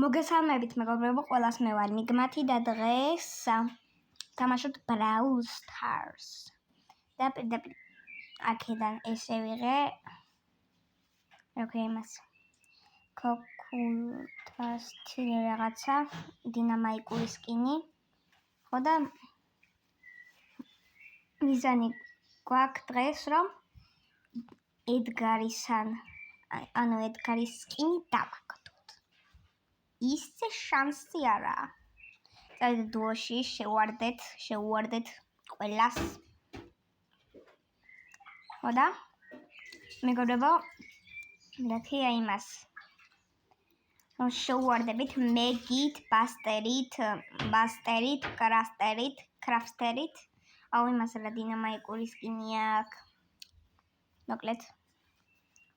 მოგესალმებით მეგობრებო, ყველას მე ვარ მიგმათი და დღეს თამაშობთ Brawl Stars. და პირდაპირ აქედან ესე ვიღე. როგორ იმას კოკულთასი რაღაცა დინამაიკური სკინი. ხო და მიზანი გვაქვს დღეს რომ ედგარის სკინი დავაგდოთ. ისე შანსი არაა. წავიდეთ დუოში, შევუვარდეთ ყველას. ხო და მეგობრებო, რაქია იმას რომ შევუვარდებით მეგით, ბასტერით, კრაფსტერით. აუ იმას რა დინამაიკური სკინი აქვს. მოკლედ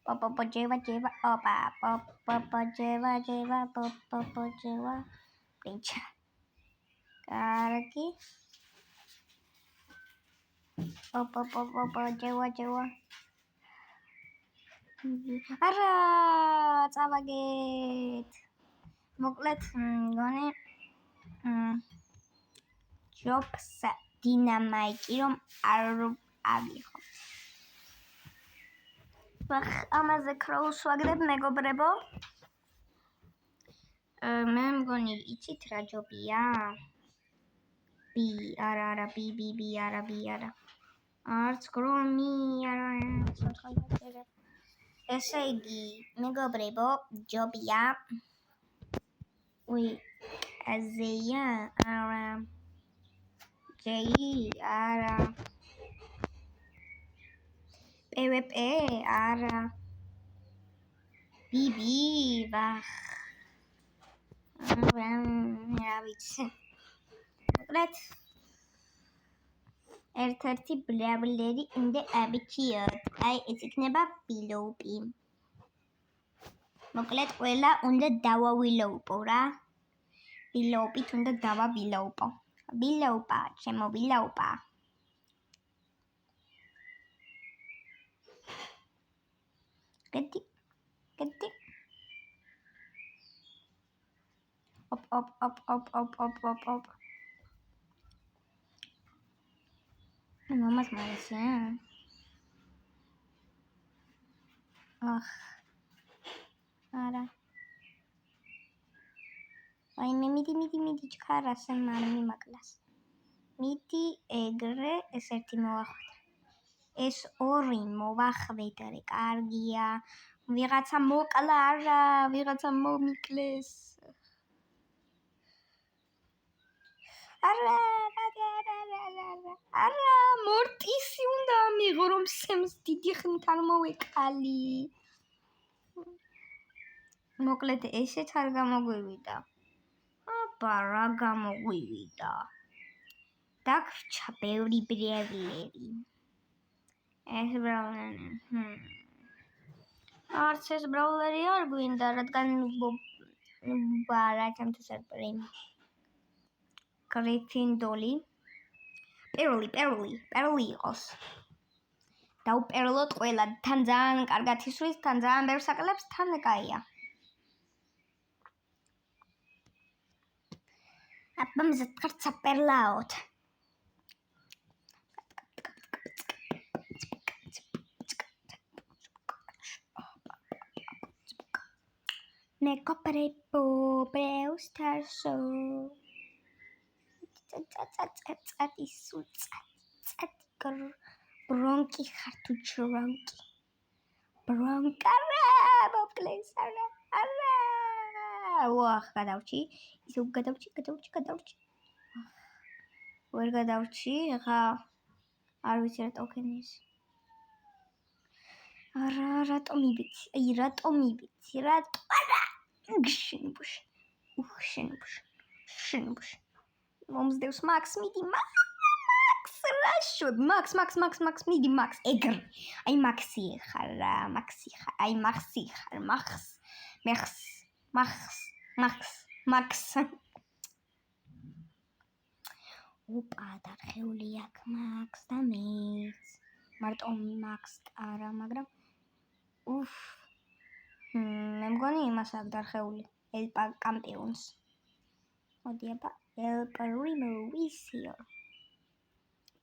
Popojewa, opa, Popojewa, pincha. Karaki. Popojewa. Ara, წავაგეთ. მოკლედ, მგონი ჯობს დინამაიკი რომ არ ავიღო. ამაზე კროულს ვაგდებ მეგობრებო. მე მგონი იცით რა ჯობია? ბი არა, არც გრომი არა. ესე იგი, მეგობრებო, ჯობია. აზეია არა. ჯეი არა. PvP არა. ბიბი ვახ. რა ვიცი. მოკლედ ერთ-ერთი ბლაბლერი უნდა აბიჩიოთ. აი ეს იქნება ბილოუპი. მოკლედ ყველა უნდა დავავილოუპო რა. ბილოუპით უნდა დავავილოუპო. ბილოუპა, ჩემო ბილოუპა. Get. Op. Mamas malesía. Ara. Ay, me midi chkara se marmi maklas. Midi egre eserti moakhvet. Es ორი მოვახვედრე, კარგია. ვიღაცა მოკლა არა, ვიღაცა მომიკლეს. არა, მორტისი უნდა ამიღო, რომ სემს დიდი ხნით არ მოვეკალი. მოკლედ ესეც არ გამოგვივიდა. აბა, რა გამოგვივიდა? დაგვრჩა ბევრი ბრევლერი. ეს ბრაულერი. არც ეს ბრაულერი არ გვინდა, რადგან ჩემთვის არ პრიმი. გრიფინდორი. პერლი იყოს. დაუპერლოთ ყველა, თან ძალიან კარგად ისვრის, თან ძალიან ბევრს აკლებს, თან კაია. აბა მზად ხარ საპერლაოთ. მეკოპრებო Brawl Stars-ო. წადი სულ წადი ბრონკი ხარ თუ ჭრონკი. ბრონკარა მოკლეს არა. ვახ, გადავჭი. ისე გადავჭი. ვერ გადავჭი, ხა არ ვიცი რა ტოკენი ის. არა, რატომ იბიცი? რატო არა? შენბუშ. მომსდევს მაქს, მიდი მაქს, რაშოდ, მაქს, მიდი მაქს, ეგრ. აი მაქსი ხარ, აი მაქსი ხარ, მაქს. ოპა, დარხეული აქვს მაქს და მეც. მარტო მაქს არა, მაგრამ მე მგონი იმას აქვს დარხეული. ელპა კამპიონს. მოდი აბა El Primo Visio.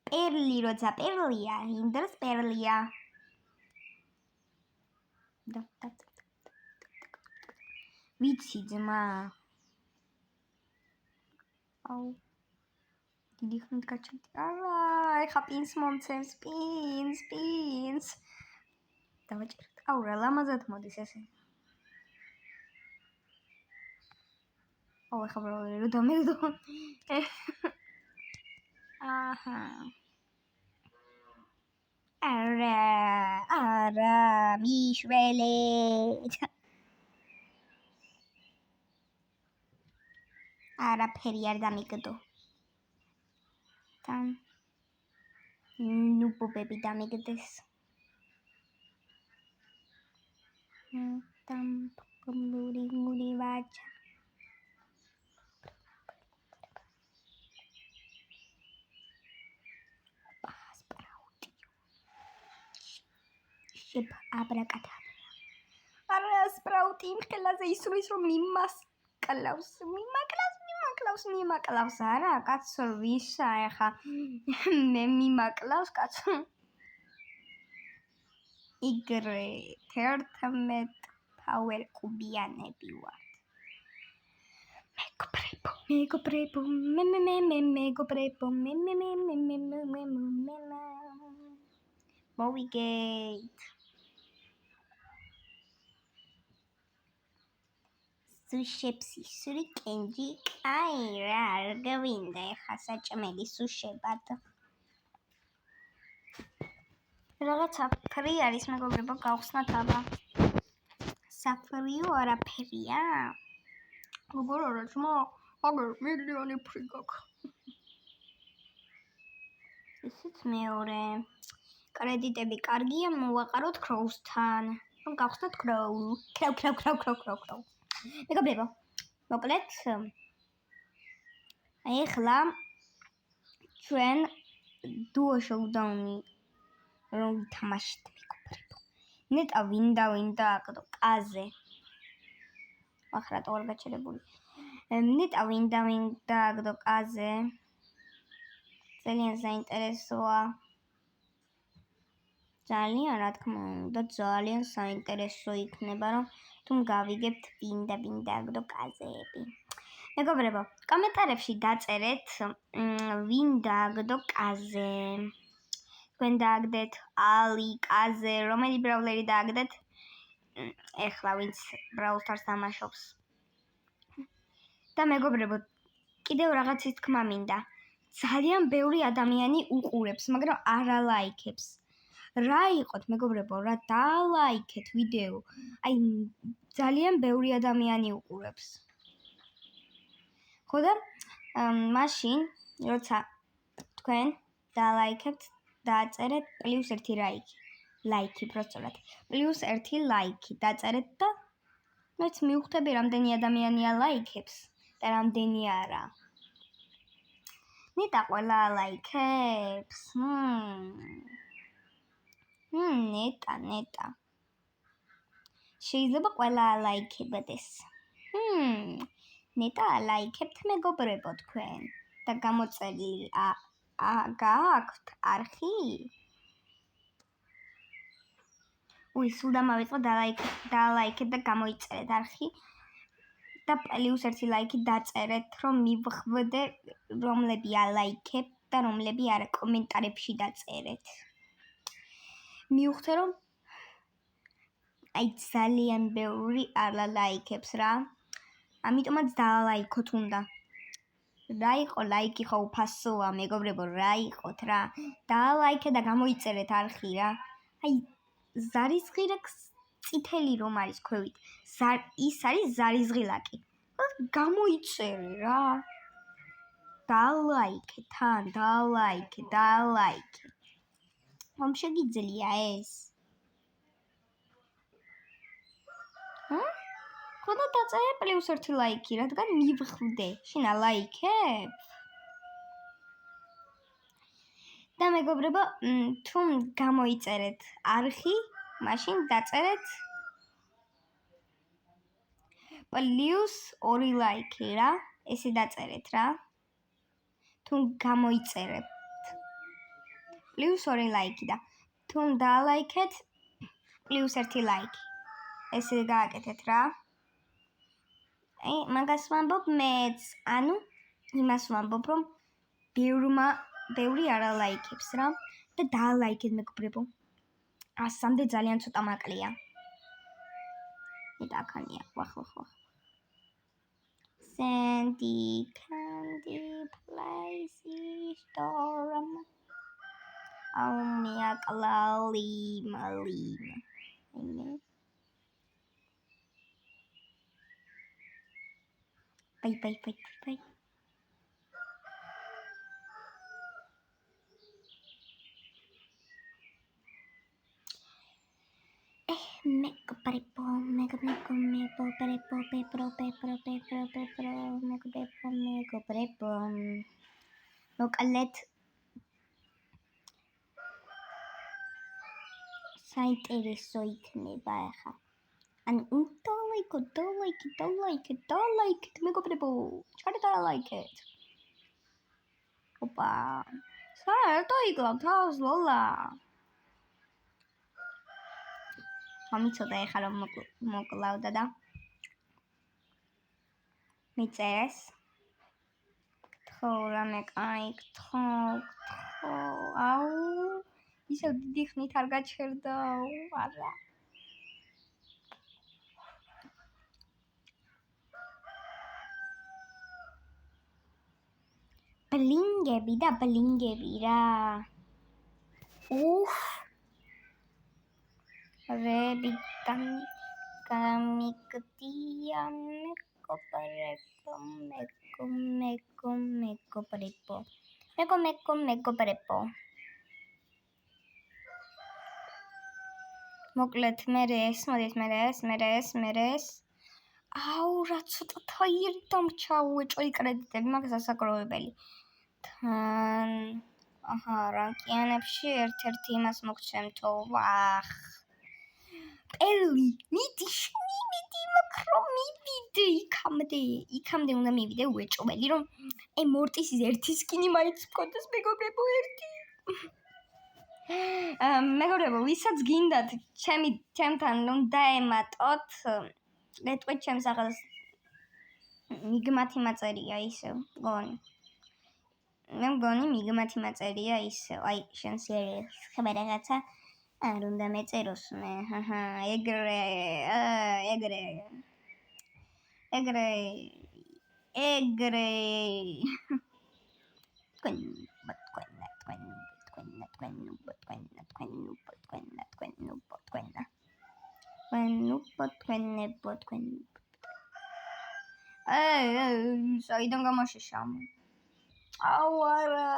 Perli როცა პერლია, იმდროს პერლია. ვიცი ძმა. აუ. დიდი ხნით გაჩერდი. არა, ეხა პინს მომცემს, პინს. დავაჭერეთ. აუ რა ლამაზად მოდის ესე. აუ ეხა რო დამელდო. აჰა. არა, მიშველეთ. არაფერი არ დამიგდო. თან ნუბობები დამიგდეს. там мури вача. Ship abracadabra. არა სპრაუტი იმ ხელაზე ისურის რომ მიმაკლავს. არა კაცო ვისა ეხა მე მიმაკლავს კაცო. იგრე 11 power კუბიანები ვართ. მეგობრებო მოვიგეთ. სუშეფსი სური კენჯი აი რა არ გვინდა ეხა საჭმელი სუშებად. რაღაცა ფრი არის მეგობრებო გავხსნათ აბა. საფრიო არაფერია. როგორ არა ძმა? აგერ მილიონი ფრი გაქვს. ისიც მეორე. კრედიტები კარგია, მოვაყაროთ ქროუსთან. რომ გავხსნათ ქროუ. მეგობრებო, მოკლედ ეხლა ჩვენ duo showdown-ი რომ ვითამაშეთ მეგობრებო. ნეტა ვინდა აკდო კაზე. ახლა რა გაჩერებული. ნეტა ვინდა აკდო კაზე. ძალიან საინტერესოა. ძალიან რა თქმა უნდა, ძალიან საინტერესო იქნება, რომ თუ გავიგებთ ვინდა აკდო კაზეები. მეგობრებო, კომენტარებში დაწერეთ ვინ დააგდო კაზე. თქვენ დააგდეთ ალი, კაზე, რომელი ბრაულერი დააგდეთ? ეხლა ვინც Brawl Stars თამაშობს. და მეგობრებო, კიდევ რაღაცის თქმა მინდა. ძალიან ბევრი ადამიანი უყურებს, მაგრამ არ ალაიქებს. რა იყოთ მეგობრებო, რა დაალაიქეთ ვიდეო. აი ძალიან ბევრი ადამიანი უყურებს. ხო და მაშინ როცა თქვენ დაალაიქებთ, დააწერეთ +1 ლაიქი პროსტად. +1 ლაიქი დაწერეთ და მეც მივხვდები რამდენი ადამიანია ლაიქებს და რამდენი არა. ნეტა ყველა ლაიქებს. ნეტა. შეიძლება ყველა ლაიქებდეს. ნეტა ლაიქებთ მეგობრებო თქვენ და გამოწერილი გააქვთ არხი? სულ დამავიწყო დალაიქეთ და გამოიწერეთ არხი და +1 ლაიქი დაწერეთ, რომ მივხვდე რომლები ალაიქებთ და რომლები არა. კომენტარებში დაწერეთ. მივხვდე რომ აი ძალიან ბევრი არ ლაიქებს რა. ამიტომაც დაალაიქოთ უნდა. რა იყო ლაიქი ხო უფასოა მეგობრებო, რა იყოთ რა. დაალაიქეთ და გამოიწერეთ არხი რა. აი ზარისღირაკ წითელი რომ არის ქვევით. ის არის ზარისღილაკი. გამოიწერე რა. დაალაიქე თან, დაალაიქე. რომ შეგიძლია ეს? ხოდა დაწერე +1 ლაიქი, რადგან მივხვდე. შინა ლაიქებ? და მეგობრებო, თუ გამოიწერეთ არხი, მაშინ დაწერეთ პლუს 2 ლაიქი რა. ესე დაწერეთ რა. თუ გამოიწერებთ. პლუს 2 ლაიქი და თუ დაალაიქეთ პლუს 1 ლაიქი. ესე გააკეთეთ რა. მაგას ვამბობ მეც, ანუ იმას ვამბობ, რომ ბევრი არ ალაიქებს რა და დაალაიქეთ მეგობრებო. 100-მდე ძალიან ცოტა მაკლია. ედაქანია, ვახ. Sandy Candy Place Storm. Mia Malima. Bye. Mega Prepo. მოკალეთ საინტერესო იქნება ახლა. ანუ დაალაიქეთ მეგობრებო. ჩარე დაალაიქეთ. ოპა. საერთო იკლავ თავს ლოლა. ამიცოდა ახლა რომ მოკლავდა და მიწერეს. რამე კაი აუ ისევ დიდი ხნით არ გაჩერდა არა ბლინგები რა რები გამიგდია მეგობრებო მოკლედ მერე ეს აუ რა ცოტა თაირი დამრჩა უეჭველი კრედიტები მაგას ასაკროვებელი თან რანკიანებში ერთ-ერთი იმას მოგცემთო ვახ პერლი მიდი მაგრამ მივიდე იქამდე უნდა მივიდე უეჭველი რომ მორტისის ერთი სკინი მაინც მქონდეს მეგობრებო ერთი მეგობრებო ვისაც გინდათ ჩემთან უნდა ემატოთ ეტყვით ჩემს სახელს მიგმათი მაწერია ისევ მგონი მიგმათი მაწერია ისევ აი შენ ხება რაღაცა არ უნდა მეწეროს მე ეგრე საიდან გამაშეშა აუ არა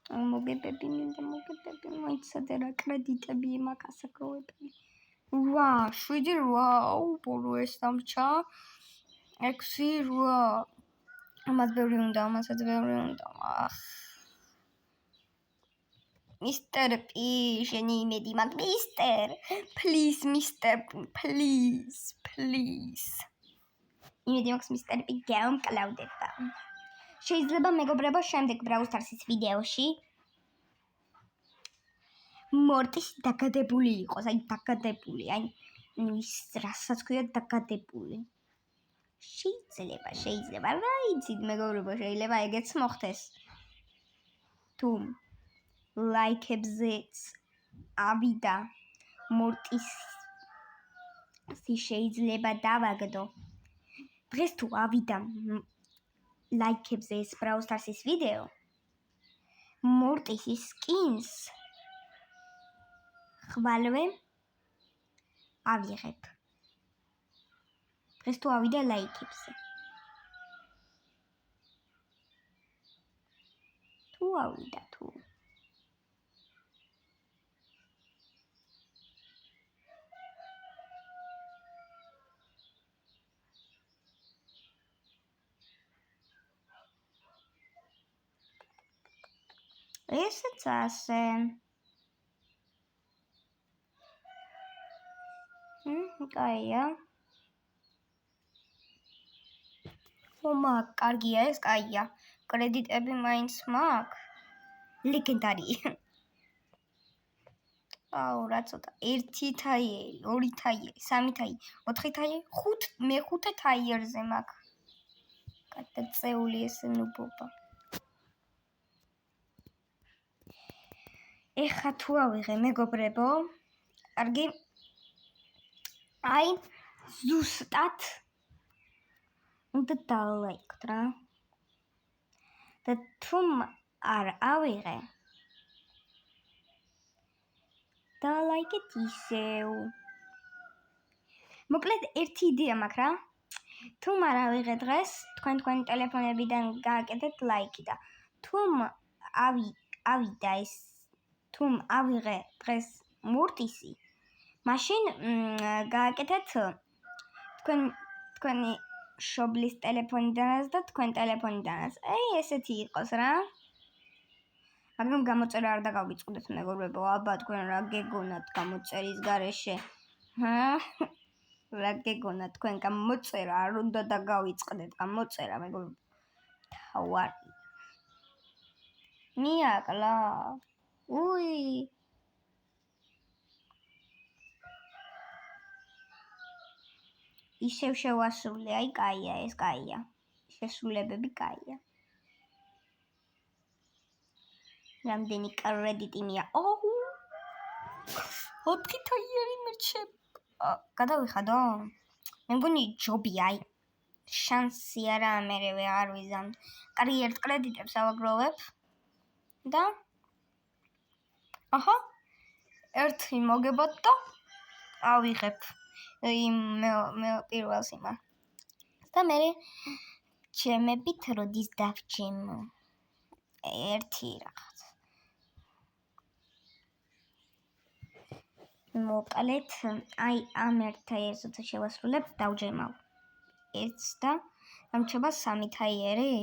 მოგებები მოიცადე რა კრედიტები მაგ ასაკროვებელი 7 აუ ბოლო ეს დამრჩა 6 ამას ბევრი უნდა მისტერ პი შენი იმედი მაგ მისტერ პლიზ იმედი მაქვს მისტერ პი გამკლავდება შეიძლება მეგობრებო შემდეგ Brawl Stars-ის ვიდეოში მორტის დაგადებული იყოს აი ის რასაც ქვია დაგადებული შეიძლება რა იცით მეგობრებო შეიძლება ეგეც მოხდეს თუ ლაიქებზეც ავიდა მორტის შეიძლება დავაგდო დღეს თუ ავიდა ლაიქებზე ეს Brawl Stars-ის ვიდეო მორტის სკინს ხვალვე ავიღებ დღეს თუ ავიდა ლაიქებზე თუ ავიდა ესეც ასე კაია. კარგია ეს, კაია. კრედიტები მაინც მაქვს. ლეგენდარი. აუ, რა ცოტა. 1 თაიერი, 2 თაიერი, 3 თაიერი, 4 თაიერი, 5 მეხუთე თაიერზე მაქვს. გადაწეული ეს ნუბობა. ეხა თუ ავიღე მეგობრებო, კარგი. აი, ზუსტად უნდა დალაიქოთ რა. და თუ არ ავიღე, დალაიქეთ ისევ. მოკლედ ერთი იდეა მაქვს რა. თუ არ ავიღე დღეს, თქვენი ტელეფონებიდან გააკეთეთ ლაიქი და თუ ავიდა ეს თუ ავიღე დღეს მურტისი, მაშინ გააკეთეთ თქვენი შობლის ტელეფონიდანაც და თქვენ ტელეფონიდანაც. ესეთი იყოს რა. მაგრამ გამოწერა არ დაგავიწყდეთ მეგობრებო, აბა თქვენ რა გეგონათ გამოწერის გარეშე? რა გეგონათ თქვენ გამოწერა არ უნდა დაგავიწყდეთ გამოწერა მეგობრებო. თავარი. მიაკლა. უი. ისევ შევასრულე, აი კაია ეს, კაია. შესრულებები კაია. რამდენი კრედიტი მია. 4 თაიერი მერჩე. გადავიხადო? მე მგონი ჯობი, აი. შანსი არა მერე ვეღარ ვიზამთ. კარგი, ერთ კრედიტებს ავაგროვებ და აჰა. ერთი მოგებოთ და ავიღებ. მე პირველს იმა. და მე ჩემებით როდის დავჭემო? ერთი რაღაც. მოკლედ, აი ამ ერთ თაიერს როცა შევასრულებ, დავჯემავ. ერთს და დამრჩება 3 თაიერი.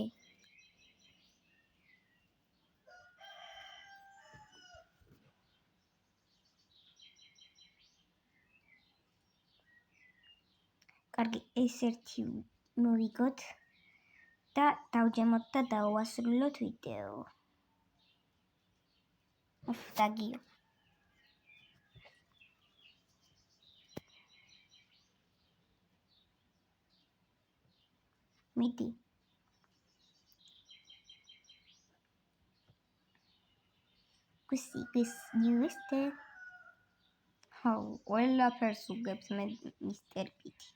კარგი, ეს ერთი მოვიგოთ და დავჯემოთ და დავასრულოთ ვიდეო. დაგიო. მიდი. გუსი, იუსტე. ყველაფერს უგებს მე მისტერ პიტი.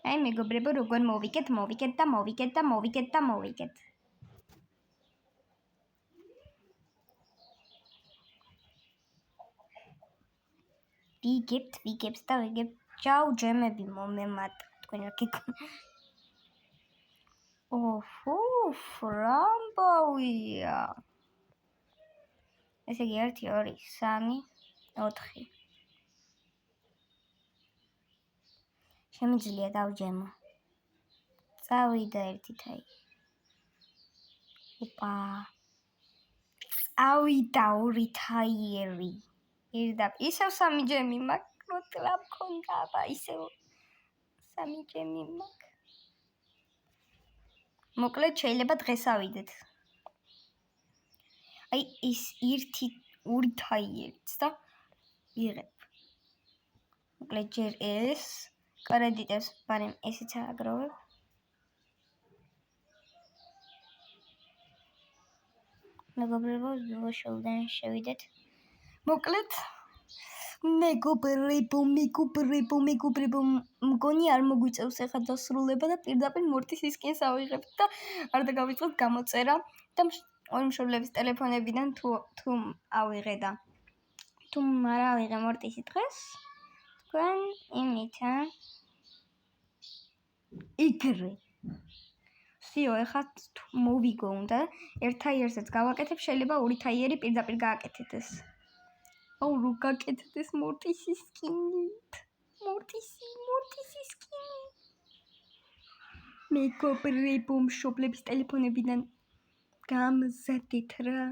აი მეგობრებო, როგორ მოვიგეთ. ვიგებთ და ვიგებთ. ჯაუ ჯემები მომემატ. თქვენ რა გეკონათ? რამბავია. ესე იგი 1, 2, 3, 4. შემიძლია დავჯემო. წავიდა 1 თაი. ოპა. წავიდა 2 თაიერი. ისევ 3 ჯემი მაქვს, რა მქონდა, აბა ისევ 3 ჯემი მაქვს. მოკლედ შეიძლება დღეს ავიდეთ. აი ის 1-2 თაიერიც და ვიღებ. მოკლედ ჯერ ეს კრედიტებს, მაგრამ ესეც აგროვებ. მეგობრებო, შევდან შევიდეთ. მოკლედ მეგობრებო, მგონი არ მოგვიწევს ახლა დასრულება და პირდაპირ მორტისის სკინს ავიღებთ და არ დაგავიწყოთ გამოწერა და ორი მშობლების ტელეფონებიდან თუ ავიღე და თუ არ ავიღე მორტისი დღეს, თქვენ იმით, იგრე. სიო, ეხლა მოვიგო უნდა, 1 თაიერსაც გავაკეთებ, შეიძლება 2 თაიერი პირდაპირ გააკეთდეს. აუ, რო გაკეთდეს მორტისის სკინით. მორტისი სკინით. მეგობრებო, მშობლების ტელეფონებიდან გამზადეთ რა.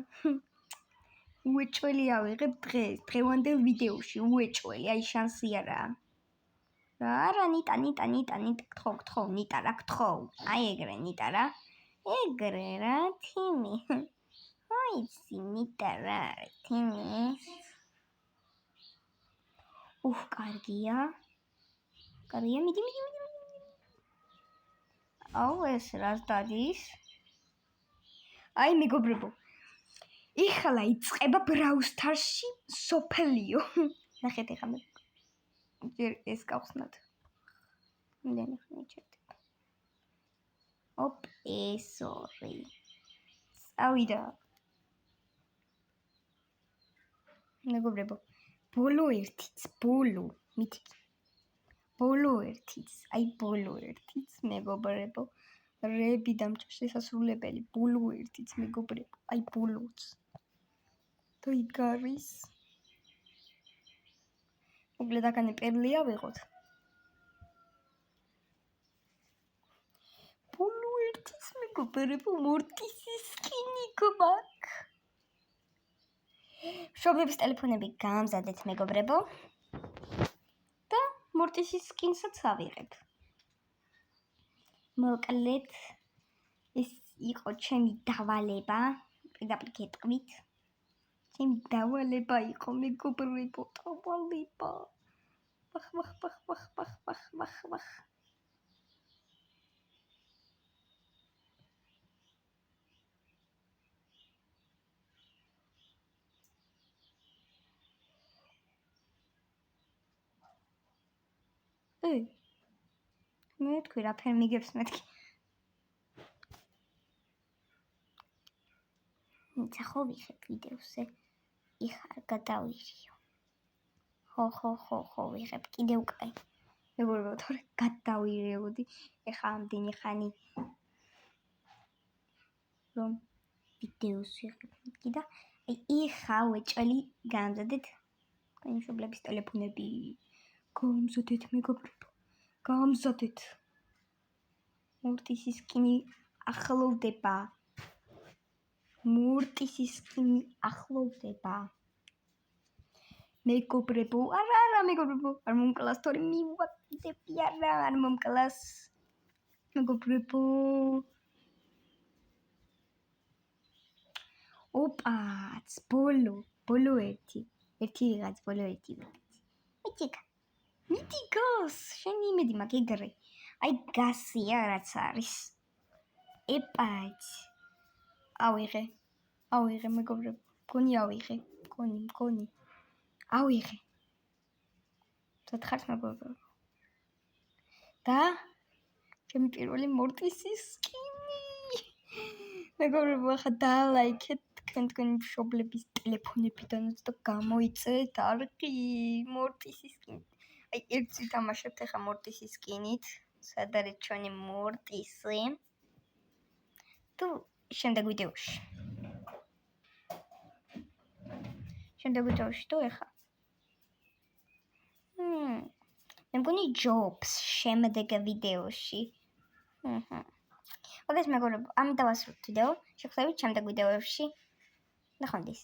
უეჭველი ავიღებ დღეს, დღევანდელ ვიდეოში, უეჭველი, აი შანსი არა. არა, ნიტა, გთხოვ, ნიტა რა გთხოვ. აი ეგრე ნიტა რა. ეგრე რა, თიმი. აიცი, ნიტა რა, თიმი. კარგია. მიდი. აუ, ეს რას დადის? აი, მეგობრებო. ეხლა იწყება Brawl Stars-ში სოფლიო. ნახეთ ეხლა მე. ჯერ ეს გავხსნათ. იმდენი ხანი ჩერდება. სორი. წავიდა. მეგობრებო, ბოლო მითიკი. ბოლო ერთიც, მეგობრებო. რები დამჭა შესასრულებელი, ბოლო ერთიც, მეგობრებო, აი ბოლოც. და იქ არის. მოკლედ აქანი პერლი ავიღოთ. ბოლო ერთიც, მეგობრებო, მორტისის სკინი გვაქვს. მშობლების ტელეფონები გამზადეთ, მეგობრებო. და მორტისის სკინსაც ავიღებ. მოკლედ ეს იყო ჩემი დავალება, პირდაპირ გეტყვით. ჩემი დავალება იყო, მეგობრებო, დავალება. ვახ. მე თქვი რა ფერ მიგებს მეთქი. ხო ვიხებ ვიდეოზე. იხარ გადავირიო. ხო, ვიხებ კიდევ კაი. მეგობრებო, თორე გადავირიოდი. ეხა ამდენი ხანი რომ ვიდეოს ვიღებ და ეხა უეჭველი გამზადეთ. თქვენი მშობლების ტელეფონები. გამზადეთ, მეგობრებო. გამზადეთ. მორტისის სკინი ახლოვდება. მეგობრებო, არა, მეგობრებო, არ მომკლას თორე მივატდები, არ მომკლას. მეგობრებო. ბოლო ერთი ვიღაც, ბოლო ერთი ვიღაც. მიდი გას, შენი იმედი მაგ ეგრე. აი გასია რაც არის. ავიღე, მეგობრებო, მგონი ავიღე. ავიღე. დათხართ, მეგობრებო. და ჩემი პირველი მორტისის სკინი. მეგობრებო, ახლა დალაიქეთ თქვენი მშობლების ტელეფონებიდანაც და გამოიწეთ არხი მორტისის სკინით. აი ერთს ვითამაშებთ ახლა მორტისის სკინით. სად არის ჩვენი მორტისი? თუ შემდეგ ვიდეოში თუ ეხა მე მგონი ჯობს შემდეგ ვიდეოში. მოგეს მეგობრებო, ამით დავასრულეთ ვიდეო. შევხვდებით შემდეგ ვიდეოებში. ნახვამდის.